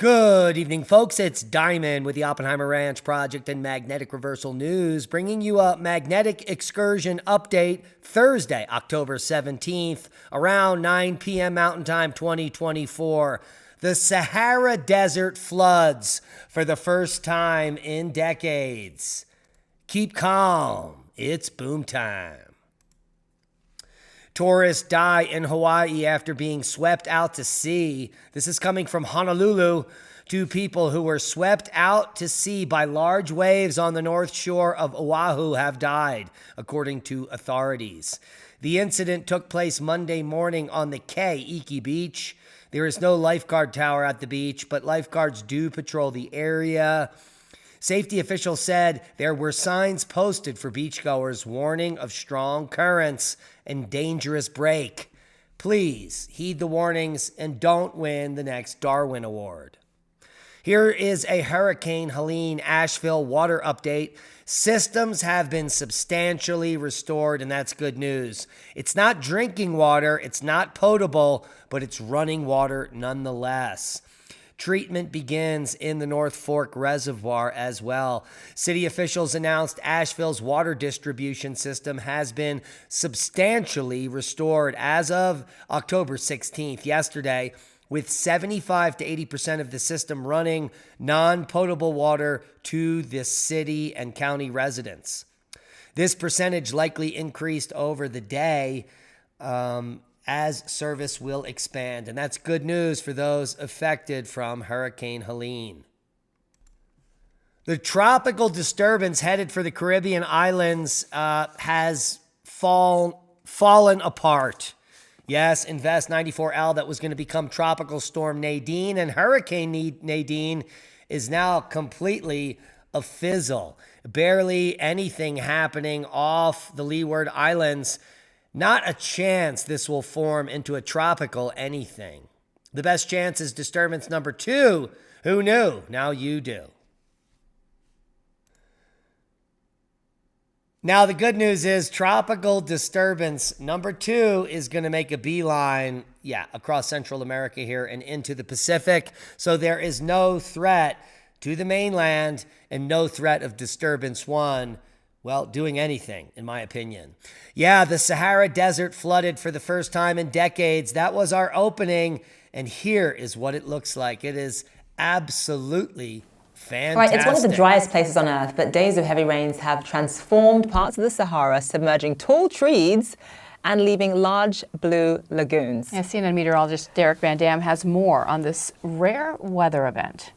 Good evening, folks. It's Diamond with the Oppenheimer Ranch Project and Magnetic Reversal News, bringing you a magnetic excursion update Thursday, October 17th, around 9 p.m. Mountain Time 2024. The Sahara Desert floods for the first time in decades. Keep calm. It's boom time. Tourists die in Hawaii after being swept out to sea. This is coming from Honolulu. Two people who were swept out to sea by large waves on the north shore of Oahu have died, according to authorities. The incident took place Monday morning on the Keiki Beach. There is no lifeguard tower at the beach, but lifeguards do patrol the area. Safety officials said there were signs posted for beachgoers warning of strong currents and dangerous break. Please heed the warnings and don't win the next Darwin Award. Here is a Hurricane Helene Asheville water update. Systems have been substantially restored, and that's good news. It's not drinking water, it's not potable, but it's running water nonetheless. Treatment begins in the North Fork Reservoir as well. City officials announced Asheville's water distribution system has been substantially restored as of October 16th, yesterday, with 75 to 80% of the system running non-potable water to the city and county residents. This percentage likely increased over the day, as service will expand. And that's good news for those affected from Hurricane Helene. The tropical disturbance headed for the Caribbean islands has fallen apart. Yes, Invest 94L that was going to become Tropical Storm Nadine and Hurricane Nadine is now completely a fizzle. Barely anything happening off the Leeward Islands. Not a chance this will form into a tropical anything. The best chance is disturbance number 2. Who knew? Now you do. Now the good news is tropical disturbance number 2 is going to make a beeline, across Central America here and into the Pacific. So there is no threat to the mainland and no threat of disturbance 1. Well, doing anything, in my opinion. The Sahara Desert flooded for the first time in decades. That was our opening, and here is what it looks like. It is absolutely fantastic. Right, it's one of the driest places on Earth, but days of heavy rains have transformed parts of the Sahara, submerging tall trees and leaving large blue lagoons. CNN meteorologist Derek Van Dam has more on this rare weather event.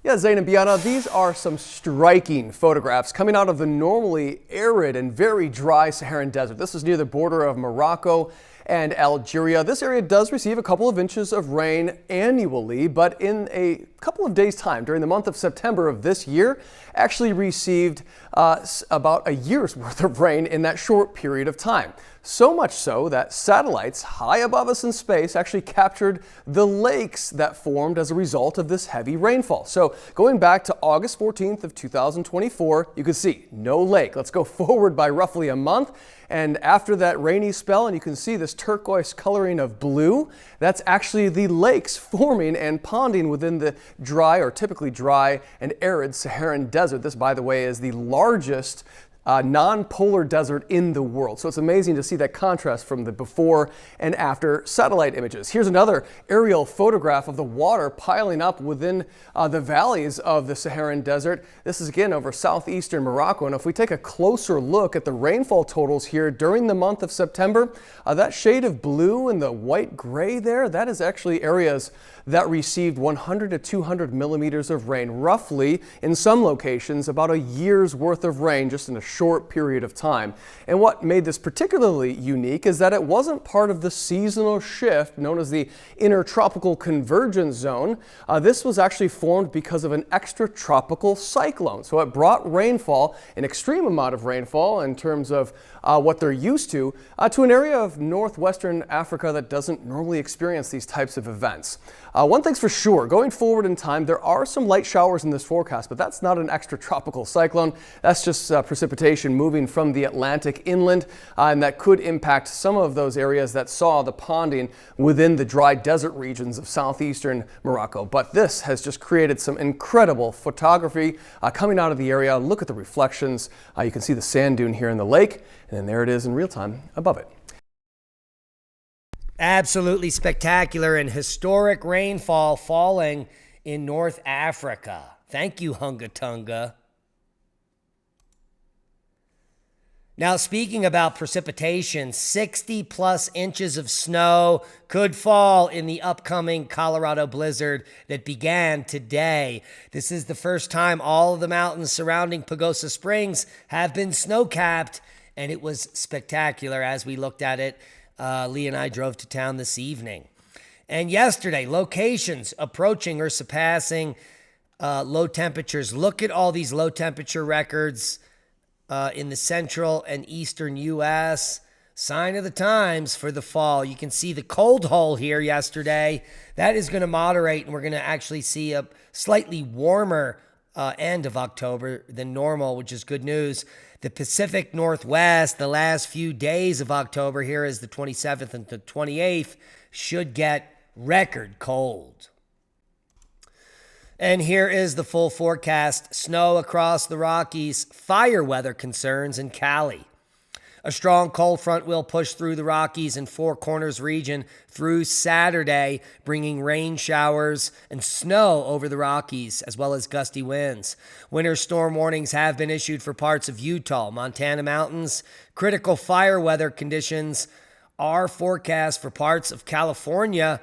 Zayn and Biana, these are some striking photographs coming out of the normally arid and very dry Saharan desert. This is near the border of Morocco and Algeria. This area does receive a couple of inches of rain annually, but in a couple of days' time, during the month of September of this year, actually received about a year's worth of rain in that short period of time. So much so that satellites high above us in space actually captured the lakes that formed as a result of this heavy rainfall. So going back to August 14th of 2024, you can see no lake. Let's go forward by roughly a month. And after that rainy spell, and you can see this turquoise coloring of blue, that's actually the lakes forming and ponding within the dry or typically dry and arid Saharan desert. This, by the way, is the largest non-polar desert in the world. So it's amazing to see that contrast from the before and after satellite images. Here's another aerial photograph of the water piling up within the valleys of the Saharan desert. This is again over southeastern Morocco. And if we take a closer look at the rainfall totals here during the month of September, that shade of blue and the white gray there, that is actually areas that received 100 to 200 millimeters of rain, roughly in some locations about a year's worth of rain just in a short period of time. And what made this particularly unique is that it wasn't part of the seasonal shift known as the intertropical convergence zone. This was actually formed because of an extratropical cyclone. So it brought rainfall, an extreme amount of rainfall in terms of what they're used to an area of northwestern Africa that doesn't normally experience these types of events. One thing's for sure, going forward in time, there are some light showers in this forecast, but that's not an extratropical cyclone. That's just precipitation precipitation moving from the Atlantic inland, and that could impact some of those areas that saw the ponding within the dry desert regions of southeastern Morocco. But this has just created some incredible photography coming out of the area. Look at the reflections. You can see the sand dune here in the lake, and then there it is in real time above it. Absolutely spectacular and historic rainfall falling in North Africa. Thank you, Hunga Tunga. Now, speaking about precipitation, 60 plus inches of snow could fall in the upcoming Colorado blizzard that began today. This is the first time all of the mountains surrounding Pagosa Springs have been snow-capped, and it was spectacular as we looked at it. Lee and I drove to town this evening. And yesterday, locations approaching or surpassing low temperatures. Look at all these low temperature records in the central and eastern U.S. Sign of the times for the fall. You can see the cold hole here yesterday. That is going to moderate, and we're going to actually see a slightly warmer end of October than normal, which is good news. The Pacific Northwest, the last few days of October, here is the 27th and the 28th, should get record cold. And here is the full forecast. Snow across the Rockies, fire weather concerns in Cali. A strong cold front will push through the Rockies and Four Corners region through Saturday, bringing rain showers and snow over the Rockies, as well as gusty winds. Winter storm warnings have been issued for parts of Utah, Montana mountains. Critical fire weather conditions are forecast for parts of California.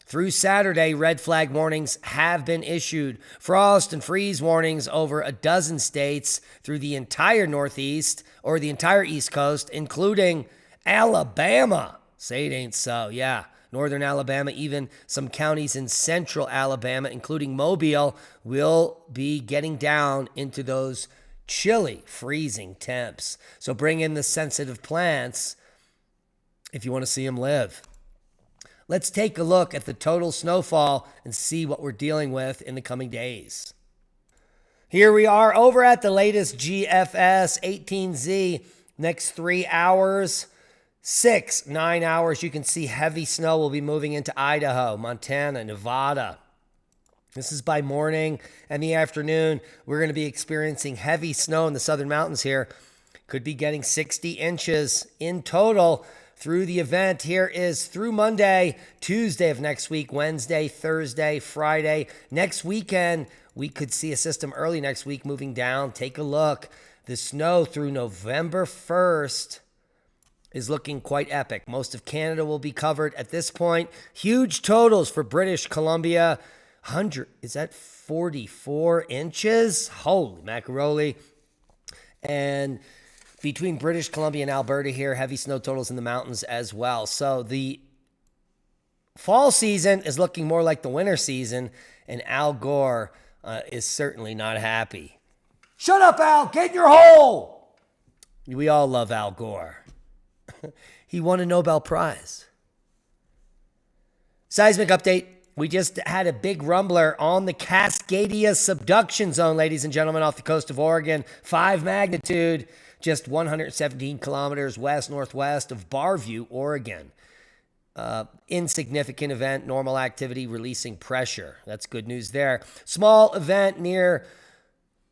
Through Saturday, red flag warnings have been issued. Frost and freeze warnings over a dozen states through the entire Northeast or the entire East Coast, including Alabama. Say it ain't so. Yeah, northern Alabama, even some counties in central Alabama, including Mobile, will be getting down into those chilly, freezing temps. So bring in the sensitive plants if you want to see them live. Let's take a look at the total snowfall and see what we're dealing with in the coming days. Here we are over at the latest GFS 18Z. Next 3 hours, 9 hours, you can see heavy snow will be moving into Idaho, Montana, Nevada. This is by morning and the afternoon. We're going to be experiencing heavy snow in the southern mountains here. Could be getting 60 inches in total through the event. Here is through Monday, Tuesday of next week, Wednesday, Thursday, Friday. Next weekend, we could see a system early next week moving down. Take a look. The snow through November 1st is looking quite epic. Most of Canada will be covered at this point. Huge totals for British Columbia. 44 inches? Holy macaroni. And between British Columbia and Alberta here, heavy snow totals in the mountains as well. So the fall season is looking more like the winter season, and Al Gore is certainly not happy. Shut up, Al! Get in your hole! We all love Al Gore. He won a Nobel Prize. Seismic update. We just had a big rumbler on the Cascadia subduction zone, ladies and gentlemen, off the coast of Oregon. 5 magnitude. Just 117 kilometers west-northwest of Barview, Oregon. Insignificant event, normal activity, releasing pressure. That's good news there. Small event near,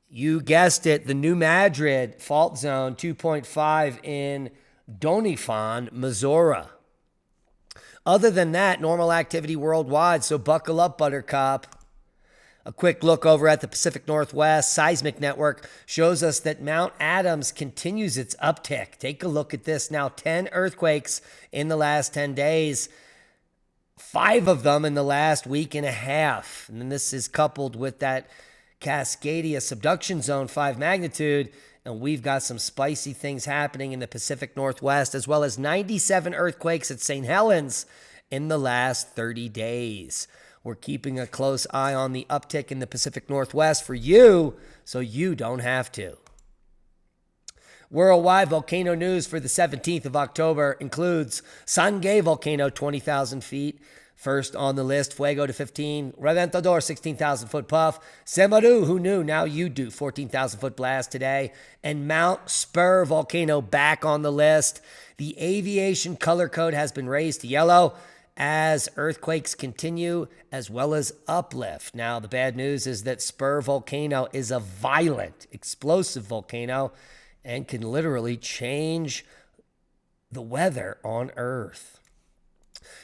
you guessed it, the New Madrid fault zone, 2.5 in Doniphan, Missouri. Other than that, normal activity worldwide, so buckle up, Buttercup. A quick look over at the Pacific Northwest seismic network shows us that Mount Adams continues its uptick. Take a look at this now. 10 earthquakes in the last 10 days. 5 of them in the last week and a half. And then this is coupled with that Cascadia subduction zone 5 magnitude. And we've got some spicy things happening in the Pacific Northwest, as well as 97 earthquakes at St. Helens in the last 30 days. We're keeping a close eye on the uptick in the Pacific Northwest for you, so you don't have to. Worldwide volcano news for the 17th of October includes Sangay volcano, 20,000 feet. First on the list, Fuego to 15, Reventador, 16,000 foot puff, Semaru, who knew, now you do, 14,000 foot blast today, and Mount Spur Volcano back on the list. The aviation color code has been raised to yellow as earthquakes continue, as well as uplift. Now, the bad news is that Spur Volcano is a violent, explosive volcano and can literally change the weather on Earth.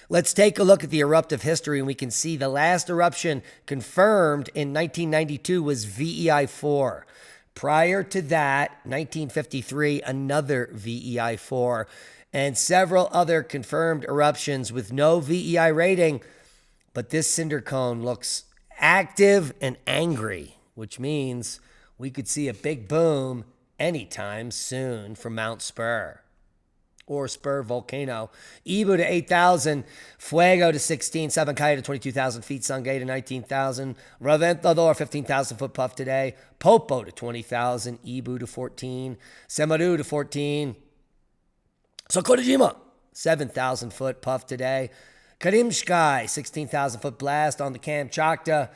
Let's take a look at the eruptive history, and we can see the last eruption confirmed in 1992 was VEI-4. Prior to that, 1953, another VEI-4, and several other confirmed eruptions with no VEI rating. But this cinder cone looks active and angry, which means we could see a big boom anytime soon from Mount Spur or Spur Volcano. Ibu to 8,000, Fuego to 16, Sabancaya to 22,000 feet, Sangay to 19,000, Reventador 15,000 foot puff today, Popo to 20,000, Ibu to 14, Semaru to 14, Sokorajima 7,000 foot puff today, Karimsky 16,000 foot blast on the Kamchatka,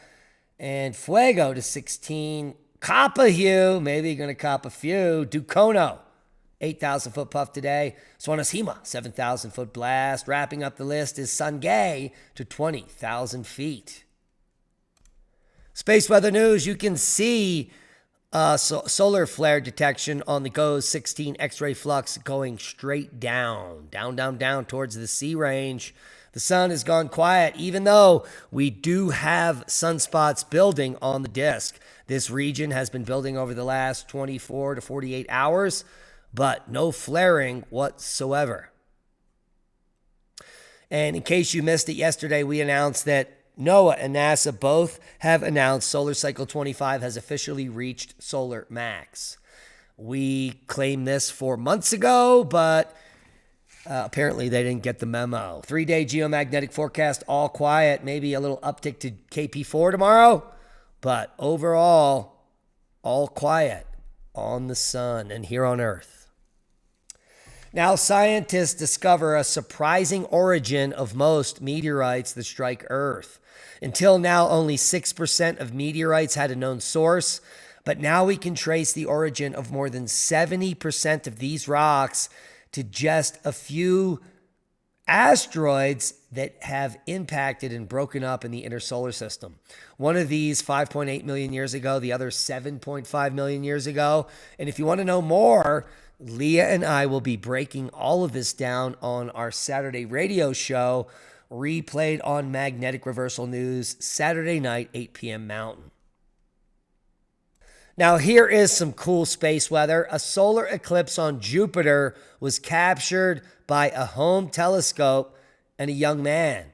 and Fuego to 16, Kapahue, maybe you're going to cop a few, Dukono 8,000 foot puff today. Swanashima, 7,000 foot blast. Wrapping up the list is Sangay to 20,000 feet. Space weather news, you can see solar flare detection on the GOES 16 X-ray flux going straight down towards the sea range. The sun has gone quiet, even though we do have sunspots building on the disk. This region has been building over the last 24 to 48 hours, but no flaring whatsoever. And in case you missed it yesterday, we announced that NOAA and NASA both have announced Solar Cycle 25 has officially reached solar max. We claimed this 4 months ago, but apparently they didn't get the memo. 3-day geomagnetic forecast, all quiet, maybe a little uptick to KP4 tomorrow, but overall, all quiet on the sun and here on Earth. Now, scientists discover a surprising origin of most meteorites that strike Earth. Until now, only 6% of meteorites had a known source, but now we can trace the origin of more than 70% of these rocks to just a few asteroids that have impacted and broken up in the inner solar system. One of these 5.8 million years ago, the other 7.5 million years ago. And if you want to know more, Leah and I will be breaking all of this down on our Saturday radio show, replayed on Magnetic Reversal News, Saturday night, 8 p.m. Mountain. Now, here is some cool space weather. A solar eclipse on Jupiter was captured by a home telescope and a young man.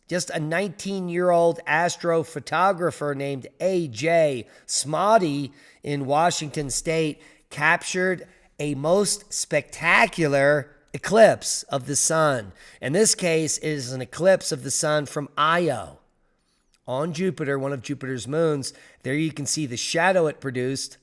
Just a 19-year-old astrophotographer named A.J. Smoddy in Washington State captured a most spectacular eclipse of the sun. In this case, it is an eclipse of the sun from Io on Jupiter, one of Jupiter's moons. There you can see the shadow it produced.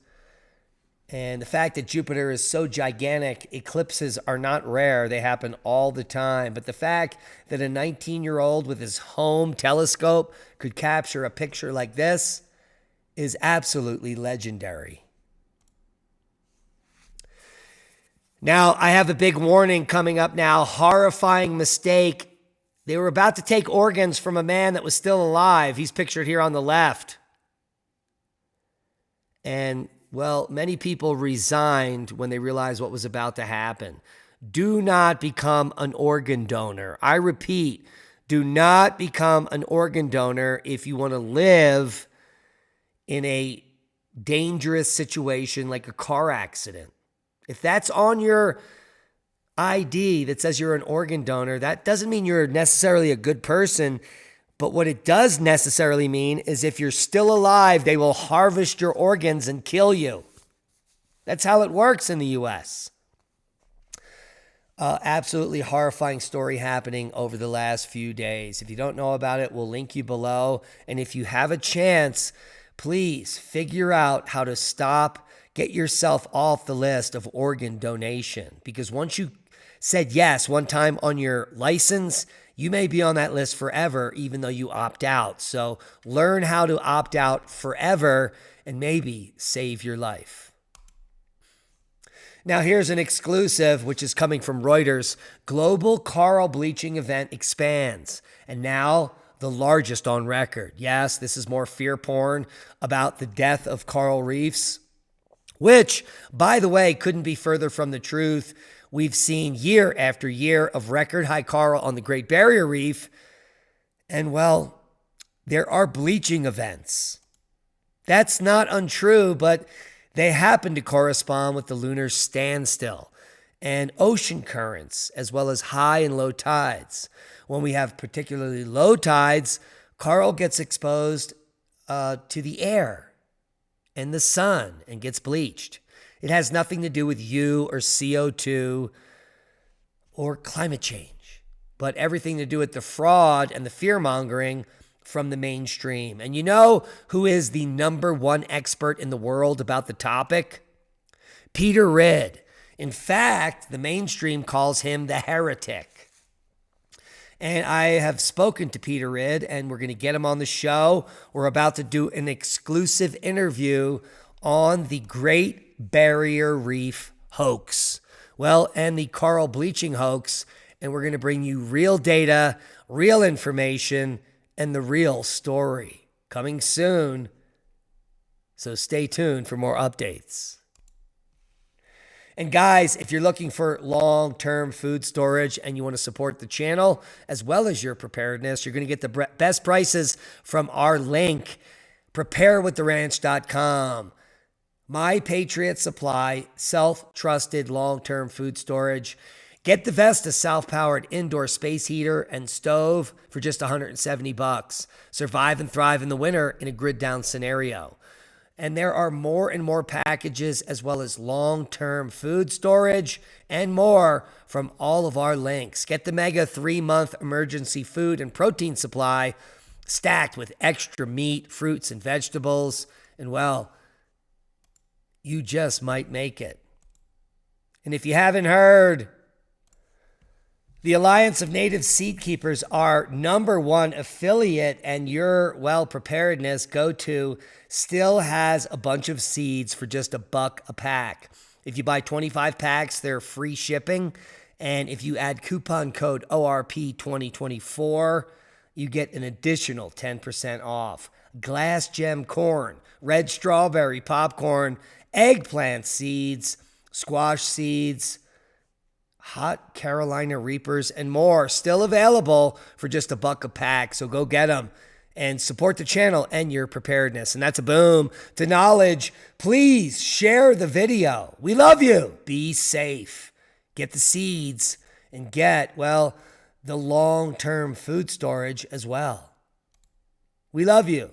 And the fact that Jupiter is so gigantic, eclipses are not rare. They happen all the time. But the fact that a 19-year-old with his home telescope could capture a picture like this is absolutely legendary. Now, I have a big warning coming up now. Horrifying mistake. They were about to take organs from a man that was still alive. He's pictured here on the left. And, well, many people resigned when they realized what was about to happen. Do not become an organ donor. I repeat, do not become an organ donor if you want to live in a dangerous situation like a car accident. If that's on your ID that says you're an organ donor, that doesn't mean you're necessarily a good person. But what it does necessarily mean is if you're still alive, they will harvest your organs and kill you. That's how it works in the U.S. Absolutely horrifying story happening over the last few days. If you don't know about it, we'll link you below. And if you have a chance, please figure out how to get yourself off the list of organ donation. Because once you said yes one time on your license, you may be on that list forever, even though you opt out. So learn how to opt out forever and maybe save your life. Now here's an exclusive, which is coming from Reuters. Global coral bleaching event expands, and now the largest on record. Yes, this is more fear porn about the death of coral reefs, which, by the way, couldn't be further from the truth. We've seen year after year of record high coral on the Great Barrier Reef. And well, there are bleaching events. That's not untrue, but they happen to correspond with the lunar standstill and ocean currents, as well as high and low tides. When we have particularly low tides, coral gets exposed to the air and the sun and gets bleached. It has nothing to do with you or CO2 or climate change, but everything to do with the fraud and the fear-mongering from the mainstream. And you know who is the #1 expert in the world about the topic? Peter Ridd. In fact, the mainstream calls him the heretic. And I have spoken to Peter Ridd, and we're going to get him on the show. We're about to do an exclusive interview on the Great Barrier Reef hoax. Well, and the coral bleaching hoax. And we're going to bring you real data, real information, and the real story coming soon. So stay tuned for more updates. And guys, if you're looking for long-term food storage and you want to support the channel as well as your preparedness, you're going to get the best prices from our link, preparewiththeranch.com. My Patriot Supply, self-trusted long-term food storage. Get the Vesta self-powered indoor space heater and stove for just $170. Survive and thrive in the winter in a grid-down scenario. And there are more and more packages as well as long-term food storage and more from all of our links. Get the Mega 3-month emergency food and protein supply stacked with extra meat, fruits, and vegetables. And well, you just might make it. And if you haven't heard, the Alliance of Native Seed Keepers, our #1 affiliate and your preparedness go-to, still has a bunch of seeds for just $1 a pack. If you buy 25 packs, they're free shipping. And if you add coupon code ORP2024, you get an additional 10% off. Glass gem corn, red strawberry popcorn, eggplant seeds, squash seeds, hot Carolina Reapers, and more still available for just $1 a pack. So go get them and support the channel and your preparedness. And that's a boom to knowledge. Please share the video. We love you. Be safe. Get the seeds and get, the long-term food storage as well. We love you.